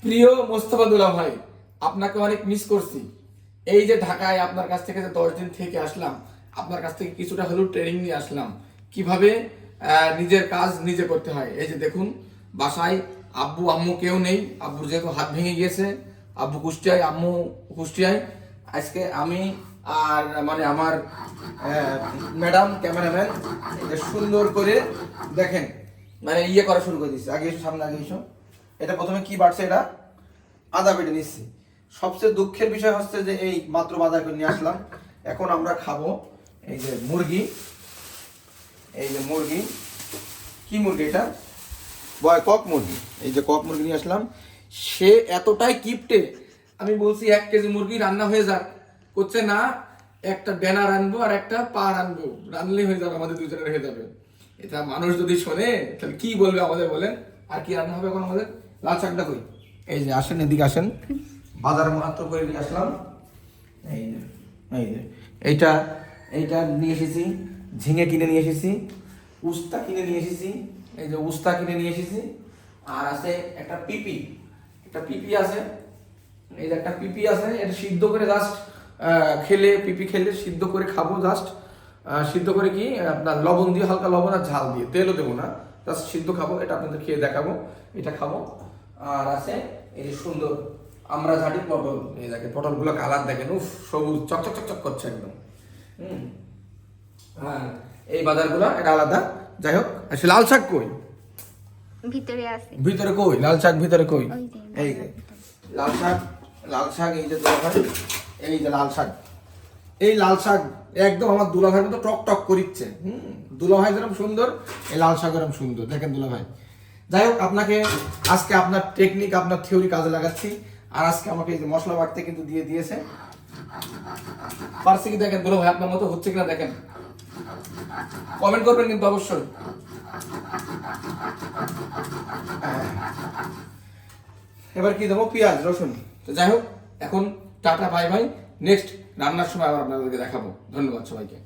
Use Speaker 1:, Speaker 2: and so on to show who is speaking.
Speaker 1: প্রিয় মোস্তফা দুলা ভাই, আপনাকে অনেক মিস করছি। এই যে ঢাকায় আপনার কাছ থেকে যে 10 দিন থেকে আসলাম, আপনার কাছ থেকে কিছুটা হলেও ট্রেনিং নিয়ে আসলাম কিভাবে নিজের কাজ নিজে করতে হয়। এই যে দেখুন, বাসায় আব্বু আম্মু কেউ নেই। আব্বুর যেহেতু হাত ভেঙে গিয়েছে, আব্বু কুষ্টিয়ায়, আম্মু কুষ্টিয়ায়। আজকে আমি আর মানে আমার ম্যাডাম ক্যামেরাম্যান এটা সুন্দর করে দেখেন, মানে ইয়ে করা শুরু করে দিচ্ছে। আগে এসো, সামনে আগে এসো। এটা প্রথমে কি বাড়ছে, এটা আদা বেটে নিচ্ছি। সবচেয়ে দুঃখের বিষয় হচ্ছে যে এই মাত্র বাজার করে নিয়ে আসলাম, এখন আমরা খাবো এই যে মুরগি। এই যে মুরগি, কি মুরগি এটা? কক মুরগি। এই যে কক মুরগি নিয়ে আসলাম। সে এতটাই কিপটে, আমি বলছি 1 কেজি মুরগি রান্না হয়ে যাক, করছে না একটা ব্যানার আনবো আর একটা পা আনবো, রান্নলেই হয়ে যাবে, আমাদের দুজনের হয়ে যাবে। এটা মানুষ যদি শোনে তাহলে কি বলবে আমাদের, বলেন? আর কি রান্না হবে এখন আমাদের? লাল শাকটা কই? এই যে আসেন, এদিকে আসেন। বাজার মাত্র করে নিয়ে আসলাম। এই যে এই যে এইটা এইটা নিয়ে এসেছি, ঝিঙে কিনে নিয়ে এসেছি, উস্তা কিনে নিয়ে এসেছি। এই যে উস্তা কিনে নিয়ে এসেছি। আর আছে একটা পিপি, একটা পিপি আছে। এই যে একটা পিপি আছে, এটা সিদ্ধ করে জাস্ট খেলে, পিপি খেলে সিদ্ধ করে খাবো জাস্ট। সিদ্ধ করে কি আপনার লবণ দিয়ে, হালকা লবণ আর ঝাল দিয়ে, তেলও দেবো না, জাস্ট সিদ্ধ খাবো। এটা আপনাদের খেয়ে দেখাবো, এটা খাবো। আর আছে এই যে সুন্দর আমরা ঝাঁটি পটল। এই দেখেন পটলগুলো কালার দেখেন, উফ, সবুজ চকচক চকচক করছে একদম। হ্যাঁ, এই বাজারগুলো এটা আলাদা। যাই হোক, আসলে লাল শাক কই?
Speaker 2: ভিতরে আছে।
Speaker 1: ভিতরে কই লাল শাক? ভিতরে কই?
Speaker 2: ওই যে
Speaker 1: এই যে লাল শাক, লাল শাক। এই যে দুলাভাই, এই যে লাল শাক। এই লাল শাক একদম আমার দুলাভাইয়ের মতো টক টক করিচ্ছে। দুলাভাই যেরকম সুন্দর, এই লাল শাক এরকম সুন্দর, দেখেন দুলাভাই। যাই হোক, আপনাকে আজকে আপনার টেকনিক, আপনার থিওরি কাজে লাগাচ্ছি। আর আজকে আমাকে এই যে মশলা বাটতে কিন্তু দিয়ে দিয়েছে। পারছি কি দেখেন দুলাভাই, আপনার মতো হচ্ছে কিনা দেখেন, কমেন্ট করবেন কিন্তু অবশ্যই। এবার কি দেবো? পেঁয়াজ রসুন। তো যাই হোক, এখন টাটা বাই বাই। নেক্সট রান্নার সময় আবার আপনাদেরকে দেখাবো। ধন্যবাদ সবাইকে।